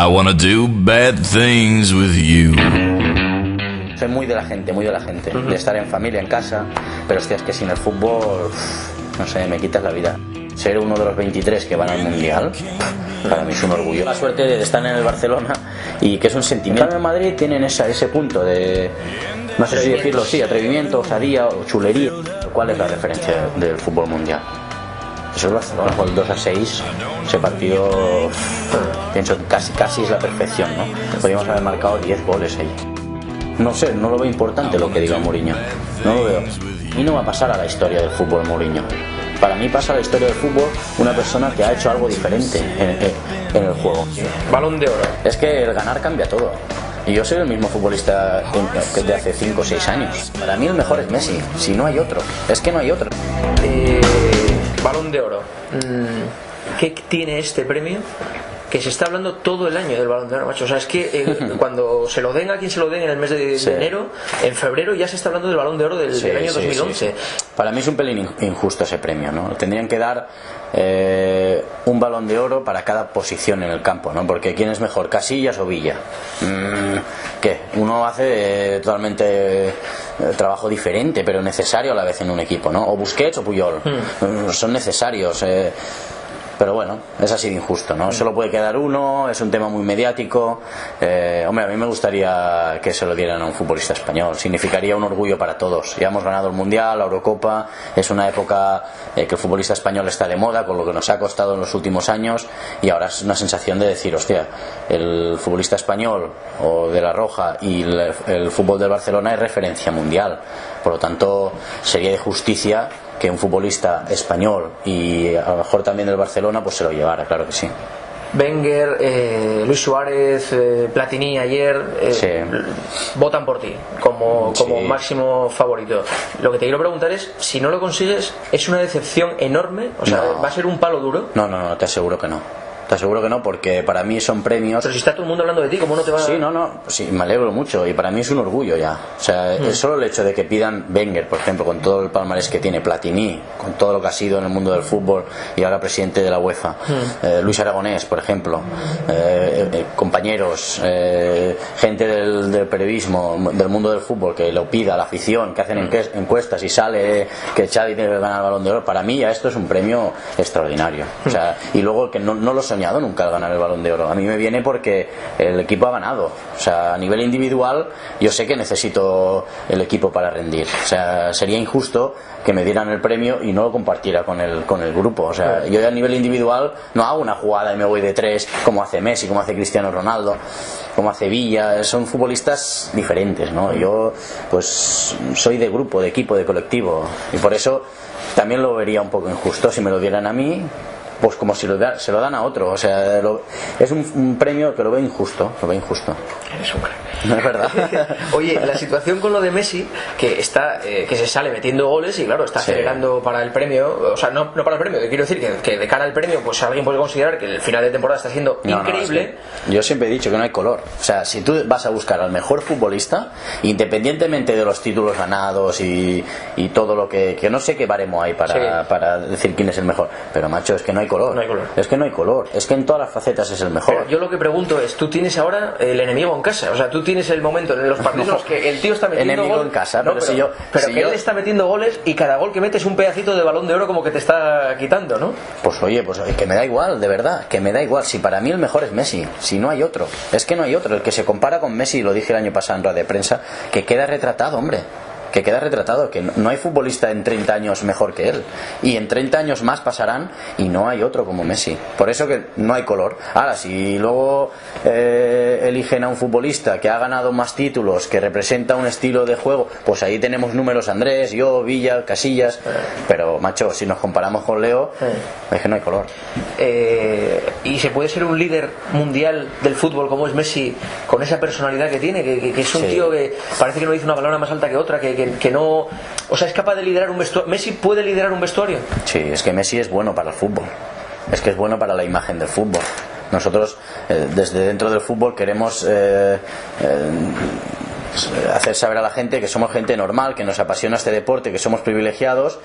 I wanna do bad things with you. Soy muy de la gente, de estar en familia, en casa, pero hostia, es que sin el fútbol, no sé, me quitas la vida. Ser uno de los 23 que van al Mundial, para mí es un orgullo. La suerte de estar en el Barcelona y que es un sentimiento. En Madrid tienen ese punto de, no sé si decirlo así, atrevimiento, osadía o chulería. ¿Cuál es la referencia del fútbol mundial? Eso es Barcelona, con el 2-6, ese partido, pienso que casi es la perfección, ¿no? Podríamos haber marcado 10 goles ahí. No sé, no lo veo importante lo que diga Mourinho, no lo veo. Y no va a pasar a la historia del fútbol Mourinho. Para mí pasa a la historia del fútbol una persona que ha hecho algo diferente en el juego. Balón de oro. Es que el ganar cambia todo. Y yo soy el mismo futbolista que de hace 5 o 6 años. Para mí el mejor es Messi, si no hay otro. Es que no hay otro. Balón de oro. ¿Qué tiene este premio? Que se está hablando todo el año del Balón de Oro, macho. O sea, es que cuando se lo den a quien se lo den en el mes de enero, en febrero ya se está hablando del Balón de Oro del año 2011. Sí. Para mí es un pelín injusto ese premio, ¿no? Tendrían que dar un Balón de Oro para cada posición en el campo, ¿no? Porque ¿quién es mejor, Casillas o Villa? ¿Qué? Uno hace totalmente trabajo diferente, pero necesario a la vez en un equipo, ¿no? O Busquets o Puyol. Son necesarios. Pero bueno, es así de injusto, ¿no? Solo puede quedar uno, es un tema muy mediático. Hombre, a mí me gustaría que se lo dieran a un futbolista español. Significaría un orgullo para todos. Ya hemos ganado el Mundial, la Eurocopa. Es una época que el futbolista español está de moda, con lo que nos ha costado en los últimos años. Y ahora es una sensación de decir, hostia, el futbolista español o de La Roja y el fútbol del Barcelona es referencia mundial. Por lo tanto, sería de justicia que un futbolista español y a lo mejor también del Barcelona pues se lo llevara, claro que sí. Wenger, Luis Suárez, Platini ayer votan por ti como máximo favorito. Lo que te quiero preguntar es, si no lo consigues, ¿es una decepción enorme? O sea, ¿va a ser un palo duro? No, te aseguro que no. Te aseguro que no, porque para mí son premios. Pero si está todo el mundo hablando de ti, ¿cómo no te va a...? Sí, me alegro mucho y para mí es un orgullo ya. O sea, solo el hecho de que pidan Wenger, por ejemplo, con todo el palmarés que tiene, Platini, con todo lo que ha sido en el mundo del fútbol y ahora presidente de la UEFA, Luis Aragonés, por ejemplo, compañeros, gente del periodismo, del mundo del fútbol, que lo pida, la afición, que hacen encuestas y sale que Xavi tiene que ganar el Balón de Oro. Para mí ya esto es un premio extraordinario. O sea, y luego que no lo soñado nunca al ganar el Balón de Oro. A mí me viene porque el equipo ha ganado. O sea, a nivel individual yo sé que necesito el equipo para rendir. O sea, sería injusto que me dieran el premio y no lo compartiera con el grupo. O sea, yo a nivel individual no hago una jugada y me voy de 3 como hace Messi, como hace Cristiano Ronaldo, como hace Villa. Son futbolistas diferentes, ¿no? Yo pues soy de grupo, de equipo, de colectivo, y por eso también lo vería un poco injusto si me lo dieran a mí, pues como si se lo dan a otro. O sea, es un premio que lo veo injusto. Eres un crack. No es verdad. Oye, la situación con lo de Messi, que se sale metiendo goles y claro, está generando para el premio, o sea, no para el premio, quiero decir que de cara al premio, pues alguien puede considerar que el final de temporada está siendo increíble. Es que yo siempre he dicho que no hay color. O sea, si tú vas a buscar al mejor futbolista, independientemente de los títulos ganados y todo lo que no sé qué baremo hay para decir quién es el mejor, pero macho, es que no hay color. Es que no hay color. Es que en todas las facetas es el mejor. Pero yo lo que pregunto es, tú tienes ahora el enemigo en casa. O sea, tú tienes el momento en los partidos en los que el tío está metiendo enemigo gol, en casa, pero él está metiendo goles y cada gol que mete es un pedacito de Balón de Oro como que te está quitando, ¿no? Pues oye, que me da igual, de verdad, que me da igual. Si para mí el mejor es Messi, si no hay otro. Es que no hay otro. El que se compara con Messi, lo dije el año pasado en rueda de prensa, que queda retratado, hombre. Que queda retratado, que no hay futbolista en 30 años mejor que él, y en 30 años más pasarán y no hay otro como Messi. Por eso que no hay color. Ahora, si luego eligen a un futbolista que ha ganado más títulos, que representa un estilo de juego, pues ahí tenemos números: Andrés, yo, Villa, Casillas. Pero macho, si nos comparamos con Leo, es que no hay color. Y se puede ser un líder mundial del fútbol como es Messi, con esa personalidad que tiene, que es un tío que parece que no dice una palabra más alta que otra, que no... O sea, es capaz de liderar un vestuario. ¿Messi puede liderar un vestuario? Sí, es que Messi es bueno para el fútbol. Es que es bueno para la imagen del fútbol. Nosotros, desde dentro del fútbol, queremos hacer saber a la gente que somos gente normal, que nos apasiona este deporte, que somos privilegiados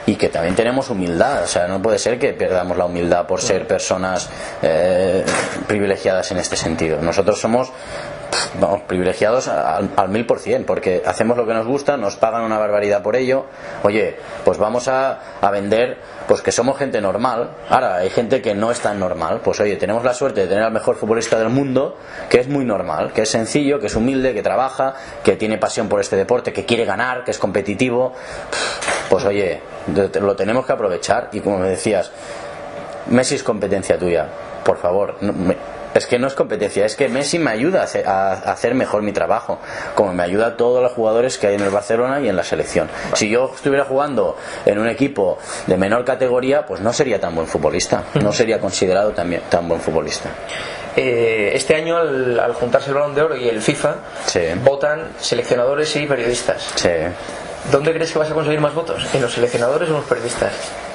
y que también tenemos humildad. O sea, no puede ser que perdamos la humildad por ser personas privilegiadas en este sentido. Nosotros somos privilegiados al 1000%, porque hacemos lo que nos gusta, nos pagan una barbaridad por ello. Oye, pues vamos a vender pues que somos gente normal. Ahora hay gente que no es tan normal. Pues oye, tenemos la suerte de tener al mejor futbolista del mundo, que es muy normal, que es sencillo, que es humilde, que trabaja, que tiene pasión por este deporte, que quiere ganar, que es competitivo. Pues oye, lo tenemos que aprovechar. Y como me decías, Messi es competencia tuya, por favor. Es que no es competencia, es que Messi me ayuda a hacer mejor mi trabajo, como me ayuda a todos los jugadores que hay en el Barcelona y en la selección. Si yo estuviera jugando en un equipo de menor categoría, pues no sería tan buen futbolista, no sería considerado también tan buen futbolista. Este año, al juntarse el Balón de Oro y el FIFA, votan seleccionadores y periodistas. Sí. ¿Dónde crees que vas a conseguir más votos? ¿En los seleccionadores o en los periodistas?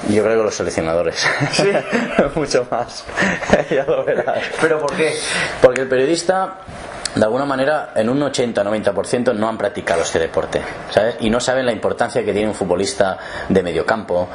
Yo creo que los seleccionadores. ¿Sí? Mucho más. Ya lo verás. ¿Pero por qué? Porque el periodista, de alguna manera, en un 80-90% no han practicado este deporte, ¿sabes? Y no saben la importancia que tiene un futbolista de mediocampo,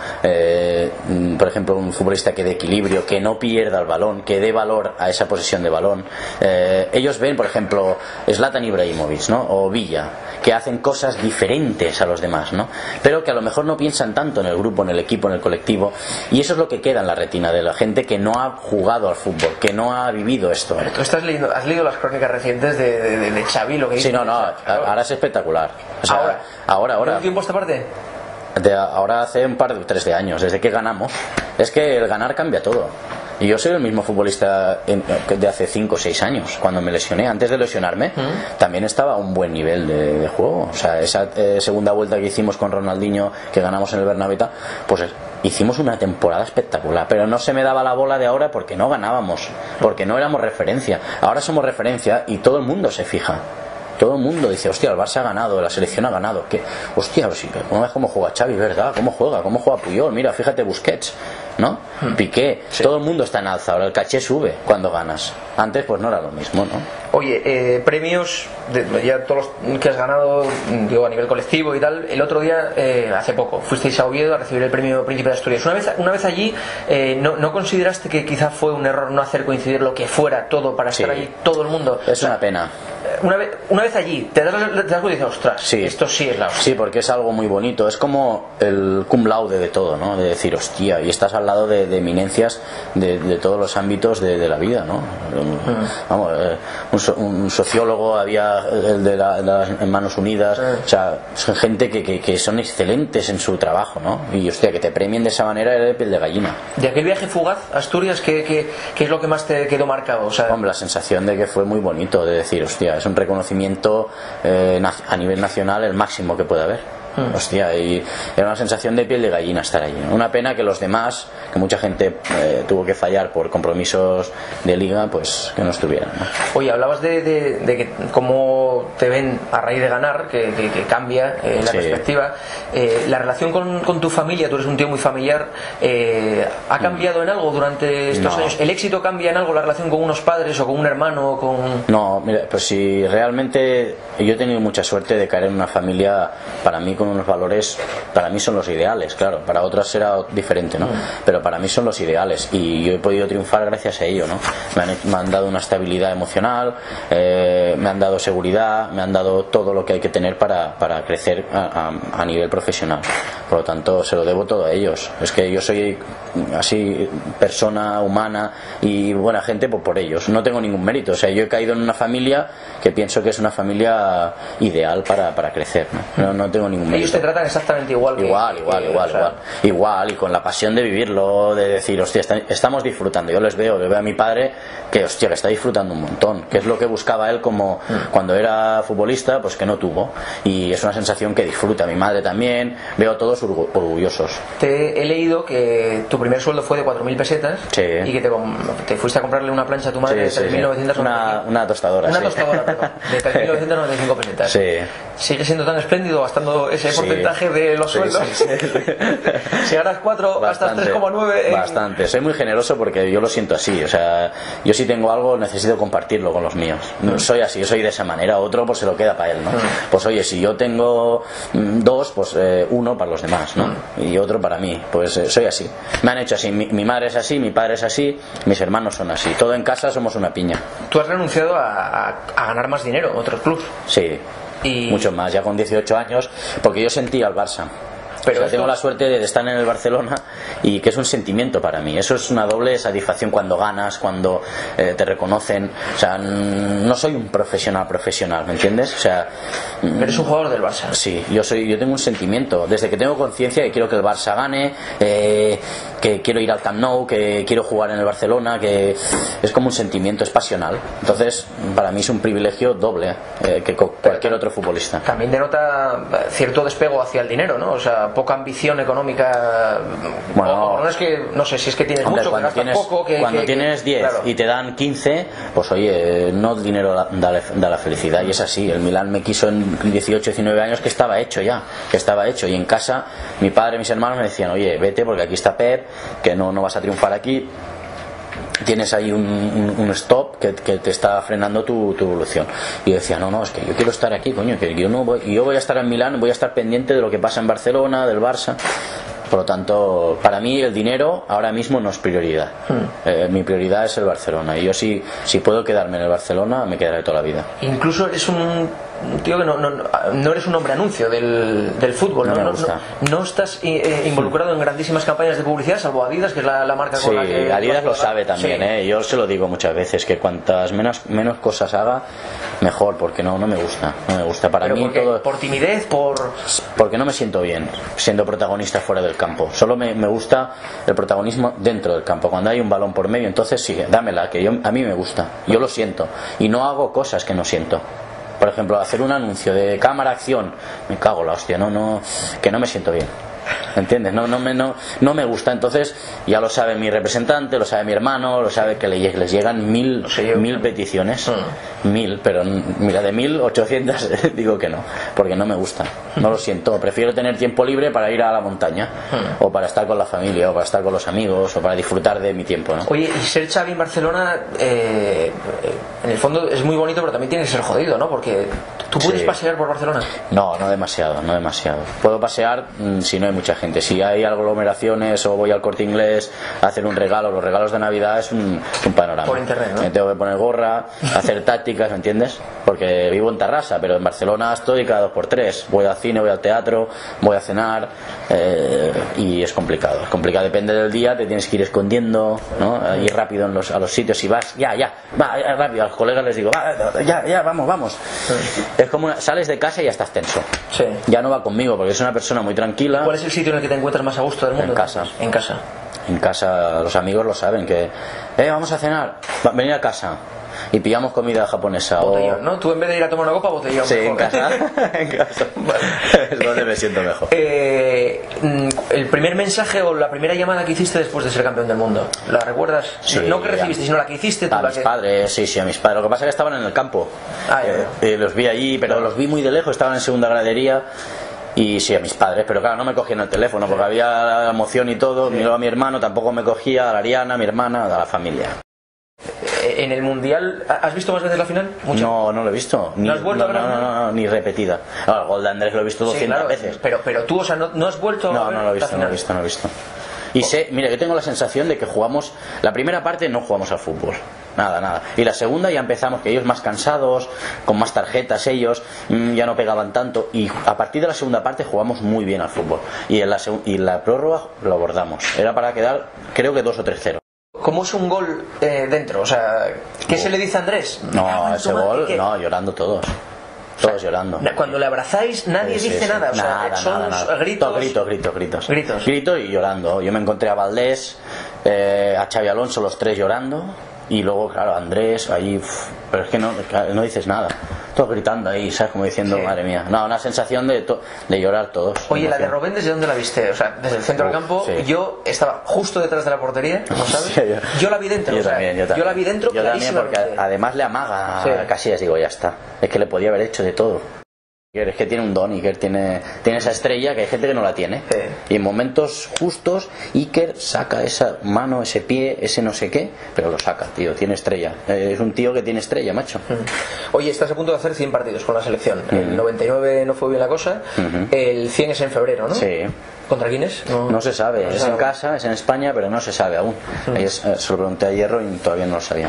por ejemplo, un futbolista que dé equilibrio, que no pierda el balón, que dé valor a esa posesión de balón. Ellos ven, por ejemplo, Zlatan Ibrahimovic, ¿no? O Villa, que hacen cosas diferentes a los demás, ¿no? Pero que a lo mejor no piensan tanto en el grupo, en el equipo, en el colectivo, y eso es lo que queda en la retina de la gente que no ha jugado al fútbol, que no ha vivido esto. Tú has leído las crónicas recientes de Xavi, lo que dice. Sí, no, ahora es espectacular. O sea, ahora. ¿Cuánto tiempo esta parte? Ahora hace un par de 3 de años, desde que ganamos. Es que el ganar cambia todo. Y yo soy el mismo futbolista de hace 5 o 6 años. Cuando me lesioné, antes de lesionarme, también estaba a un buen nivel de juego. O sea, esa segunda vuelta que hicimos con Ronaldinho, que ganamos en el Bernabéu, pues hicimos una temporada espectacular. Pero no se me daba la bola de ahora porque no ganábamos, porque no éramos referencia. Ahora somos referencia y todo el mundo se fija. Todo el mundo dice, hostia, el Barça ha ganado, la selección ha ganado. ¿Qué? Hostia, ¿cómo ves cómo juega Xavi? ¿Verdad? ¿Cómo juega Puyol? Mira, fíjate Busquets, ¿no? Piqué. Sí. Todo el mundo está en alza. Ahora el caché sube cuando ganas. Antes pues no era lo mismo, ¿no? Oye, premios, ya todos los que has ganado, digo, a nivel colectivo y tal. El otro día, hace poco, fuisteis a Oviedo a recibir el premio Príncipe de Asturias. Una vez allí, ¿no consideraste que quizá fue un error no hacer coincidir lo que fuera todo para estar allí todo el mundo? Es una pena. Una vez allí, te das cuenta y dices, ostras, sí, esto sí es la hostia. Sí, porque es algo muy bonito. Es como el cum laude de todo, ¿no? De decir, hostia, y estás al lado de eminencias de todos los ámbitos de la vida, ¿no? Vamos, un sociólogo, había el de las Manos Unidas, o sea, son gente que son excelentes en su trabajo, ¿no? Y hostia, que te premien de esa manera era de piel de gallina. ¿De aquel viaje fugaz a Asturias, qué es lo que más te quedó marcado? O sea, hombre, la sensación de que fue muy bonito, de decir, hostia, es un reconocimiento a nivel nacional el máximo que puede haber. Hostia, y era una sensación de piel de gallina estar allí, ¿no? Una pena que los demás, que mucha gente tuvo que fallar por compromisos de liga, pues que no estuvieran, ¿no? Oye, hablabas de que cómo te ven a raíz de ganar, que cambia la perspectiva. La relación con tu familia, tú eres un tío muy familiar, ¿ha cambiado en algo durante estos años? ¿El éxito cambia en algo la relación con unos padres o con un hermano? No, mira, pues si realmente yo he tenido mucha suerte de caer en una familia, para mí, con unos valores, para mí son los ideales, claro, para otras será diferente, ¿no? Pero para mí son los ideales y yo he podido triunfar gracias a ello, ¿no? Me han dado una estabilidad emocional, me han dado seguridad, me han dado todo lo que hay que tener para crecer a nivel profesional. Por lo tanto, se lo debo todo a ellos. Es que yo soy así, persona humana y buena gente por ellos. No tengo ningún mérito. O sea, yo he caído en una familia que pienso que es una familia ideal para crecer, ¿no? No tengo ningún mérito. Ellos te tratan exactamente igual. Igual, y con la pasión de vivirlo, de decir, hostia, estamos disfrutando. Yo les veo a mi padre que, hostia, que está disfrutando un montón, que es lo que buscaba él como cuando era futbolista, pues que no tuvo. Y es una sensación que disfruta. Mi madre también, veo todos orgullosos. He leído que tu primer sueldo fue de 4.000 pesetas y que te fuiste a comprarle una plancha a tu madre de 3.995. Una tostadora. Una tostadora, perdón, de 3.995 pesetas. Sí. ¿Sigue siendo tan espléndido gastando ese porcentaje de los sueldos? Sí. Si ganas 4, gastas 3,9. Bastante. Soy muy generoso porque yo lo siento así. O sea, yo si tengo algo necesito compartirlo con los míos. Soy así, yo soy de esa manera. Otro pues se lo queda para él, ¿no? Pues oye, si yo tengo 2, pues 1 para los demás, ¿no? Y otro para mí. Pues soy así. Me han hecho así. Mi madre es así, mi padre es así, mis hermanos son así. Todo en casa somos una piña. ¿Tú has renunciado a ganar más dinero en otros clubes? Sí. Y mucho más, ya con 18 años, porque yo sentía al Barça. Pero o sea, tengo la suerte de estar en el Barcelona y que es un sentimiento para mí. Eso es una doble satisfacción cuando ganas, cuando te reconocen. O sea, no soy un profesional, ¿me entiendes? O sea, eres un jugador del Barça. Sí, yo tengo un sentimiento. Desde que tengo conciencia que quiero que el Barça gane, que quiero ir al Camp Nou, que quiero jugar en el Barcelona, que es como un sentimiento, es pasional. Entonces, para mí es un privilegio doble que cualquier otro futbolista. También denota cierto despego hacia el dinero, ¿no? O sea, poca ambición económica. Bueno, no es que, no sé si es que tienes mucho, cuando tienes, poco, cuando tienes 10 claro, y te dan 15, pues oye, no el dinero da la felicidad, y es así. El Milán me quiso en 18, 19 años, que estaba hecho ya, y en casa mi padre y mis hermanos me decían, oye, vete porque aquí está Pep, que no vas a triunfar aquí, tienes ahí un stop que te está frenando tu evolución. Y yo decía, no, es que yo quiero estar aquí, coño, que yo voy a estar en Milán, voy a estar pendiente de lo que pasa en Barcelona, del Barça. Por lo tanto, para mí el dinero ahora mismo no es prioridad. Mi prioridad es el Barcelona, y yo si puedo quedarme en el Barcelona me quedaré toda la vida. Incluso eres un tío que no eres un hombre anuncio del fútbol, no estás involucrado en grandísimas campañas de publicidad, salvo Adidas, que es la marca con la que... Sí, Adidas lo sabe también, sí. Yo se lo digo muchas veces, que cuantas menos cosas haga, mejor, porque no me gusta. Para mí todo... ¿Por timidez? Porque no me siento bien siendo protagonista fuera del campo. Solo me gusta el protagonismo dentro del campo, cuando hay un balón por medio. Entonces sí, dámela, que a mí me gusta, yo lo siento, y no hago cosas que no siento. Por ejemplo, hacer un anuncio de cámara acción, me cago la hostia, que no me siento bien, ¿entiendes? No me gusta. Entonces ya lo sabe mi representante, lo sabe mi hermano, lo sabe que les llegan 1000 peticiones, 1000, pero mira, de 1800 digo que no, porque no me gusta, no lo siento. Prefiero tener tiempo libre para ir a la montaña, o para estar con la familia, o para estar con los amigos, o para disfrutar de mi tiempo, ¿no? Oye, y ser Xavi en Barcelona, en el fondo es muy bonito, pero también tiene que ser jodido, ¿no? Porque ¿tú puedes pasear por Barcelona? No demasiado. Puedo pasear si no hay mucha gente. Si hay aglomeraciones o voy al Corte Inglés a hacer un regalo, los regalos de Navidad es un panorama. Por internet, ¿no? Me tengo que poner gorra, hacer tácticas, ¿me entiendes? Porque vivo en Tarrasa, pero en Barcelona estoy cada 2x3. Voy al cine, voy al teatro, voy a cenar, y es complicado. Depende del día, te tienes que ir escondiendo, ¿no? Ir rápido a los sitios, y vas, va rápido. A los colegas les digo, vamos. Es como sales de casa y ya estás tenso. Sí. Ya no va conmigo, porque es una persona muy tranquila. ¿Cuál es el sitio en el que te encuentras más a gusto del mundo? En casa los amigos lo saben, que vamos a cenar, venir a casa y pillamos comida japonesa. Botellón, ¿no? Tú en vez de ir a tomar una copa, botellón. Sí, en casa. Es donde me siento mejor. El primer mensaje o la primera llamada que hiciste después de ser campeón del mundo, ¿la recuerdas? Sí, no que recibiste, sino la que hiciste tú. A mis padres, sí, a mis padres. Lo que pasa es que estaban en el campo. Los vi allí, pero los vi muy de lejos, estaban en segunda gradería. Y sí, a mis padres, pero claro, no me cogían el teléfono porque había la emoción y todo. Miraba a mi hermano, tampoco me cogía, a la Ariana, a mi hermana, a la familia. ¿En el Mundial has visto más veces la final? ¿Mucho? No lo he visto. ¿No has vuelto a ver? No, ni repetida. El gol de Andrés lo he visto 200 veces. Pero tú, o sea, ¿no has vuelto a ver? No lo he visto. Y mira, yo tengo la sensación de que jugamos, la primera parte no jugamos al fútbol, nada. Y la segunda ya empezamos, que ellos más cansados, con más tarjetas ellos, ya no pegaban tanto, y a partir de la segunda parte jugamos muy bien al fútbol. Y en la prórroga lo abordamos. Era para quedar, creo que 2 o 3-0. ¿Cómo es un gol dentro? O sea, ¿qué se le dice a Andrés? No, ese gol, llorando todos. Todos llorando. Cuando le abrazáis nadie dice nada, o sea, nada. Gritos. Gritos y llorando. Yo me encontré a Valdés, a Xavi Alonso, los tres llorando, y luego claro, Andrés ahí, pero es que no dices nada, todos gritando ahí, ¿sabes? Como diciendo, madre mía. Una sensación de llorar todos. Oye, la de Robben, ¿desde dónde la viste? O sea, desde el centro del campo. Sí. Yo estaba justo detrás de la portería, ¿no sabes? Sí, yo la vi dentro. Yo también. Yo la vi dentro. Yo también, porque además le amaga a Casillas, digo, ya está. Es que le podía haber hecho de todo. Es que tiene un don, Iker tiene esa estrella que hay gente que no la tiene. Y en momentos justos Iker saca esa mano, ese pie, ese no sé qué, pero lo saca, tío, tiene estrella. Es un tío que tiene estrella, macho. Oye, estás a punto de hacer 100 partidos con la selección. El 99 no fue bien la cosa, el 100 es en febrero, ¿no? Sí. ¿Contra quién es? No se sabe, es en casa, es en España, pero no se sabe aún. Se lo pregunté a Hierro y todavía no lo sabía.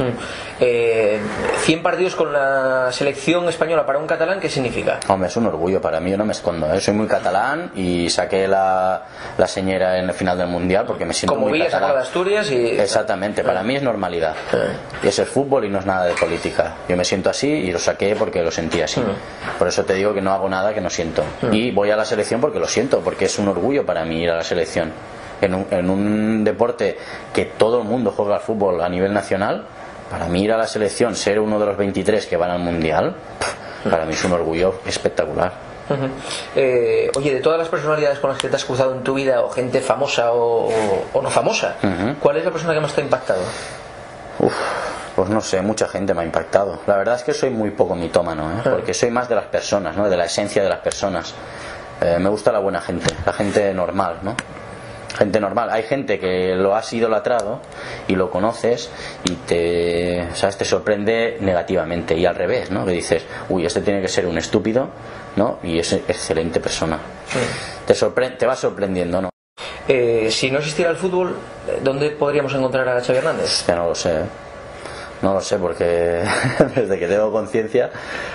100 partidos con la selección española para un catalán, ¿qué significa? Hombre, es un orgullo para mí, yo no me escondo, ¿eh? Soy muy catalán y saqué la señera en el final del Mundial porque me siento como muy catalán. Como de Asturias y... Exactamente, para mí es normalidad. Y es el fútbol y no es nada de política. Yo me siento así y lo saqué porque lo sentí así. Por eso te digo que no hago nada que no siento. Y voy a la selección porque lo siento, porque es un orgullo para mí ir a la selección. En un deporte que todo el mundo juega al fútbol a nivel nacional, para mí ir a la selección, ser uno de los 23 que van al Mundial, para mí es un orgullo espectacular. Oye, de todas las personalidades con las que te has cruzado en tu vida, o gente famosa o no famosa, ¿cuál es la persona que más te ha impactado? Pues no sé, mucha gente me ha impactado. La verdad es que soy muy poco mitómano, porque soy más de las personas, ¿no? De la esencia de las personas. Me gusta la buena gente, la gente normal, ¿no? Gente normal. Hay gente que lo has idolatrado y lo conoces y te sorprende negativamente, y al revés, ¿no? Que dices, uy, este tiene que ser un estúpido, ¿no? Y es excelente persona. Te va sorprendiendo, ¿no? Si no existiera el fútbol, ¿dónde podríamos encontrar a Xavi Hernández? Ya no lo sé. No lo sé, porque desde que tengo conciencia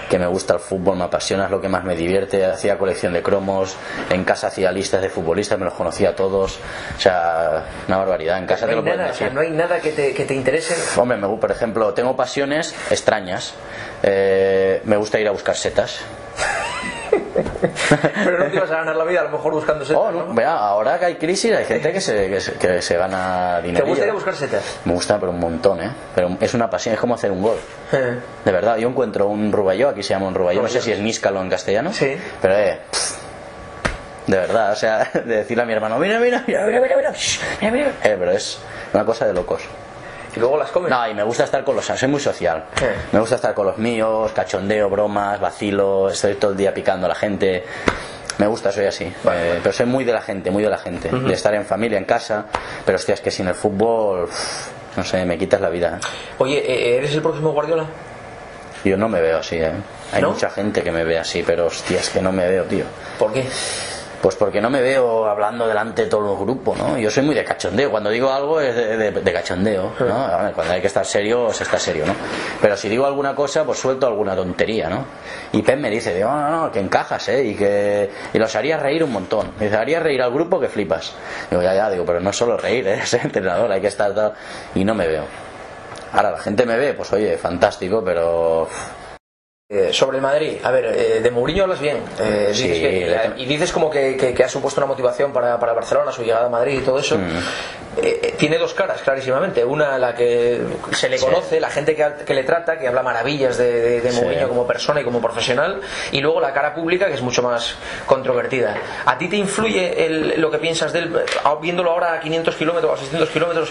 que me gusta el fútbol, me apasiona, es lo que más me divierte. Hacía colección de cromos, en casa hacía listas de futbolistas, me los conocía a todos. O sea, una barbaridad. En casa te lo puedes decir. O sea, no hay nada que te interese. Hombre, por ejemplo, tengo pasiones extrañas. Me gusta ir a buscar setas. Pero no te ibas a ganar la vida a lo mejor buscando setas, ¿no? Vea, ahora que hay crisis hay gente que se gana dinero. ¿Te gusta ir a buscar setas? Me gusta, pero un montón, pero es una pasión, es como hacer un gol. De verdad, yo encuentro un ruballó, aquí se llama un ruballó, no sé si es níscalo en castellano, sí. Pero de verdad, o sea, de decirle a mi hermano, mira, pero es una cosa de locos. ¿Y luego las comes? No, y me gusta estar con los... Soy muy social. Me gusta estar con los míos, cachondeo, bromas, vacilo, estoy todo el día picando a la gente. Me gusta, soy así. Pero soy muy de la gente, de estar en familia, en casa. Pero hostia, es que sin el fútbol, no sé, me quitas la vida. Oye, ¿eres el próximo Guardiola? Yo no me veo así, Hay ¿No? mucha gente que me ve así, pero hostia, es que no me veo, tío. ¿Por qué? Pues porque no me veo hablando delante de todo el grupo, ¿no? Yo soy muy de cachondeo. Cuando digo algo es de cachondeo, ¿no? Cuando hay que estar serio, se está serio, ¿no? Pero si digo alguna cosa, pues suelto alguna tontería, ¿no? Y Pep me dice, no, que encajas, y los harías reír un montón. Me dice, harías reír al grupo que flipas. Digo, digo, pero no solo reír, es entrenador, hay que estar tal... Y no me veo. Ahora, la gente me ve, pues oye, fantástico, pero... Sobre el Madrid, a ver, de Mourinho hablas bien, sí, y dices como que ha supuesto una motivación para Barcelona, su llegada a Madrid y todo eso. Tiene dos caras, clarísimamente. Una, la que se le conoce, la gente que le trata, que habla maravillas de Mourinho como persona y como profesional, y luego la cara pública, que es mucho más controvertida. ¿A ti te influye lo que piensas de él, viéndolo ahora a 500 kilómetros, a 600 kilómetros?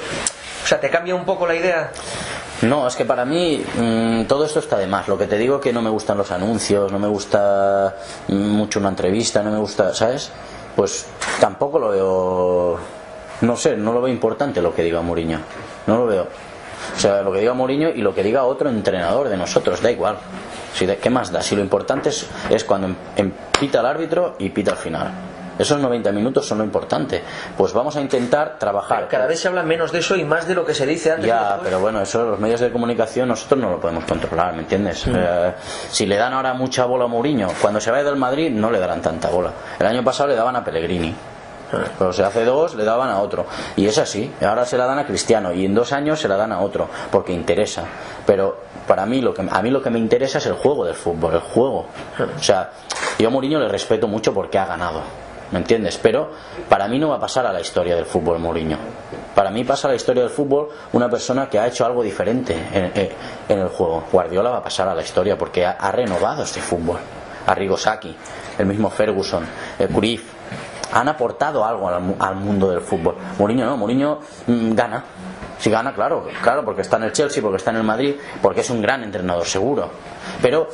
O sea, ¿te cambia un poco la idea? No, es que para mí todo esto está de más. Lo que te digo es que no me gustan los anuncios, no me gusta mucho una entrevista, no me gusta, ¿sabes? Pues tampoco lo veo, no sé, no lo veo importante lo que diga Mourinho, no lo veo. O sea, lo que diga Mourinho y lo que diga otro entrenador de nosotros, da igual. ¿Qué más da? Si lo importante es cuando pita el árbitro y pita al final. Esos 90 minutos son lo importante. Pues vamos a intentar trabajar. Pero cada vez se habla menos de eso y más de lo que se dice antes. Ya, pero bueno, eso los medios de comunicación nosotros no lo podemos controlar, ¿me entiendes? Si le dan ahora mucha bola a Mourinho, cuando se vaya del Madrid no le darán tanta bola. El año pasado le daban a Pellegrini. Pero si hace 2 le daban a otro. Y es así. Ahora se la dan a Cristiano y en 2 años se la dan a otro porque interesa. Pero para mí lo que me interesa es el juego del fútbol, el juego. O sea, yo a Mourinho le respeto mucho porque ha ganado. ¿Me entiendes? Pero para mí no va a pasar a la historia del fútbol Mourinho. Para mí pasa a la historia del fútbol una persona que ha hecho algo diferente en el juego. Guardiola va a pasar a la historia porque ha renovado este fútbol. Arrigo Sacchi, el mismo Ferguson, Cruyff, han aportado algo al mundo del fútbol. Mourinho no, Mourinho gana. Si gana, claro, porque está en el Chelsea, porque está en el Madrid, porque es un gran entrenador, seguro. Pero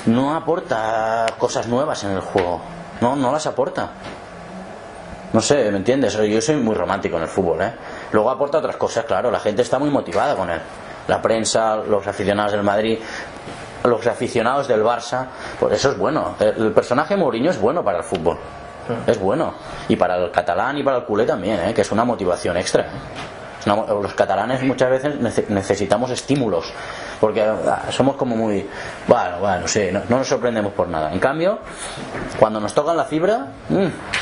no aporta cosas nuevas en el juego. No las aporta. No sé, ¿me entiendes? Yo soy muy romántico en el fútbol, ¿eh? Luego aporta otras cosas, claro. La gente está muy motivada con él. La prensa, los aficionados del Madrid, los aficionados del Barça. Pues eso es bueno. El personaje Mourinho es bueno para el fútbol. Es bueno. Y para el catalán y para el culé también, ¿eh? Que es una motivación extra. Los catalanes muchas veces necesitamos estímulos, porque somos como muy bueno, sí, no nos sorprendemos por nada. En cambio, cuando nos tocan la fibra,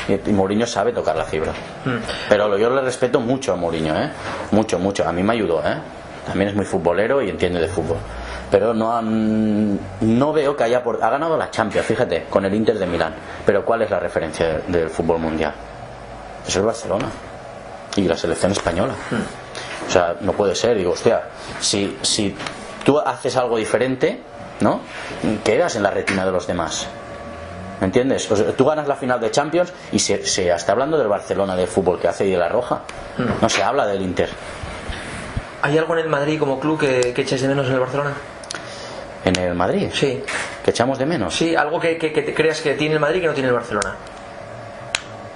y Mourinho sabe tocar la fibra. Pero yo le respeto mucho a Mourinho, mucho. A mí me ayudó, también es muy futbolero y entiende de fútbol, pero no veo que ha ganado la Champions, fíjate, con el Inter de Milán. Pero ¿cuál es la referencia del fútbol mundial? Es el Barcelona y la selección española. O sea, no puede ser. Digo, hostia, si tú haces algo diferente, ¿no? Quedas en la retina de los demás. ¿Me entiendes? O sea, tú ganas la final de Champions y se está hablando del Barcelona de fútbol que hace y de la Roja. No se habla del Inter. ¿Hay algo en el Madrid como club que echáis de menos en el Barcelona? ¿En el Madrid? Sí. ¿Que echamos de menos? Sí, algo que te creas que tiene el Madrid que no tiene el Barcelona.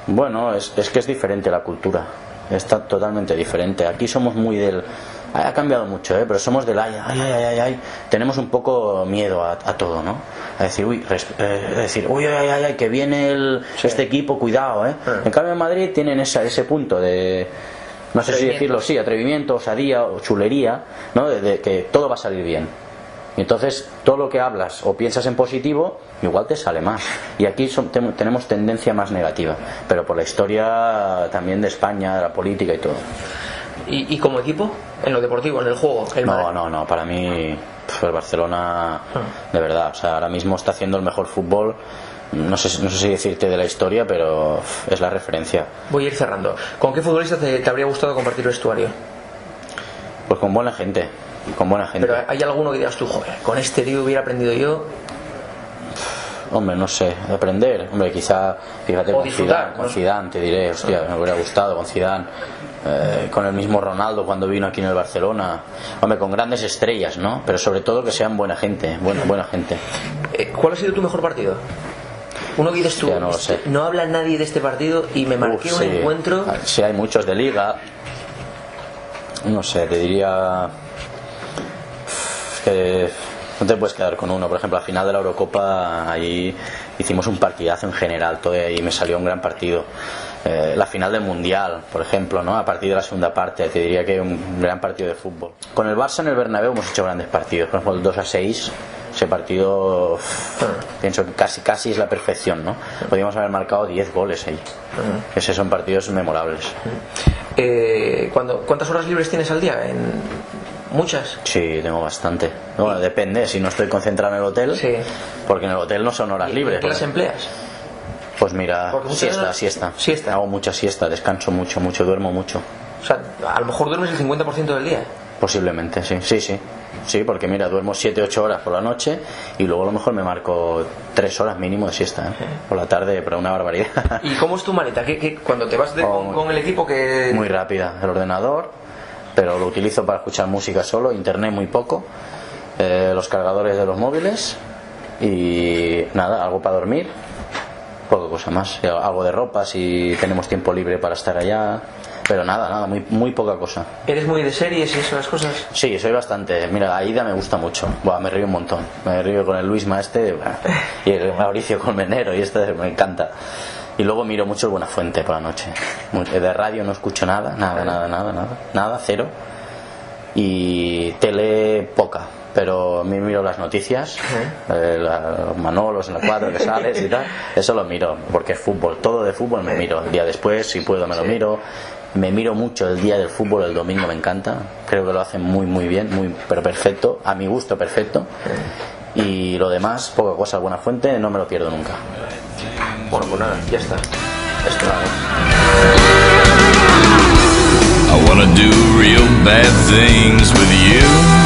Bueno, es que es diferente la cultura. Está totalmente diferente. Aquí somos muy del... Ha cambiado mucho, pero somos del ay. Tenemos un poco miedo a todo, ¿no? A decir, uy, que viene este equipo, cuidado, En cambio en Madrid tienen ese punto de... No sé si decirlo así, atrevimiento, osadía o chulería, ¿no? De que todo va a salir bien. Y entonces todo lo que hablas o piensas en positivo igual te sale más. Y aquí tenemos tendencia más negativa, pero por la historia también de España, de la política y todo. ¿Y como equipo? En lo deportivo, en el juego. No, para mí el Barcelona, de verdad, o sea, ahora mismo está haciendo el mejor fútbol. No sé si decirte de la historia, pero es la referencia. Voy a ir cerrando. ¿Con qué futbolista te habría gustado compartir vestuario? Pues con buena gente. Pero ¿hay alguno que digas tú, joder, con este tío hubiera aprendido yo? Hombre, no sé, aprender. Hombre, quizá, fíjate, con Zidane, te diré, hostia, me hubiera gustado con Zidane. Con el mismo Ronaldo cuando vino aquí en el Barcelona. Hombre, con grandes estrellas, ¿no? Pero sobre todo que sean buena gente, buena gente. ¿Cuál ha sido tu mejor partido? Uno que dices tú, no lo sé. No habla nadie de este partido y me marqué un encuentro. Sí, hay muchos de liga. No sé, te diría que no te puedes quedar con uno. Por ejemplo, al final de la Eurocopa ahí hicimos un partidazo en general, todo ahí me salió un gran partido. La final del Mundial, por ejemplo, ¿no? A partir de la segunda parte te diría que un gran partido de fútbol. Con el Barça en el Bernabéu hemos hecho grandes partidos, por ejemplo el 2-6, ese partido pienso que casi es la perfección, ¿no? Podríamos haber marcado 10 goles ahí. Esos son partidos memorables. ¿Cuántas horas libres tienes al día? ¿Muchas? Sí, tengo bastante. Bueno, depende, si no estoy concentrado en el hotel, porque en el hotel no son horas libres. ¿Qué las empleas? Pues mira, siesta. Hago mucha siesta, descanso mucho, duermo mucho. O sea, a lo mejor duermes el 50% del día. Posiblemente, sí. Sí, porque mira, duermo 7-8 horas por la noche y luego a lo mejor me marco 3 horas mínimo de siesta, por la tarde, pero una barbaridad. ¿Y cómo es tu maleta? Cuando te vas con el equipo que... Muy rápida, el ordenador, pero lo utilizo para escuchar música solo, internet muy poco, los cargadores de los móviles y nada, algo para dormir, poca cosa más, algo de ropa si tenemos tiempo libre para estar allá. Pero nada, muy poca cosa. ¿Eres muy de series y esas cosas? Sí, soy bastante. Mira, Aida me gusta mucho. Me río un montón. Me río con el Luisma y el Mauricio Colmenero y me encanta. Y luego miro mucho el Buenafuente por la noche. De radio no escucho nada, cero. Y tele poca. Pero me miro las noticias, los Manolos en la 4 que sales y tal. Eso lo miro, porque es fútbol. Todo de fútbol me miro. El día después, si puedo, me lo miro. Me miro mucho el día del fútbol, el domingo me encanta. Creo que lo hacen muy bien, pero perfecto, a mi gusto perfecto. Y lo demás, poca cosa, Buenafuente, no me lo pierdo nunca. Bueno, pues nada, ya está. Esto I wanna do real bad things with you.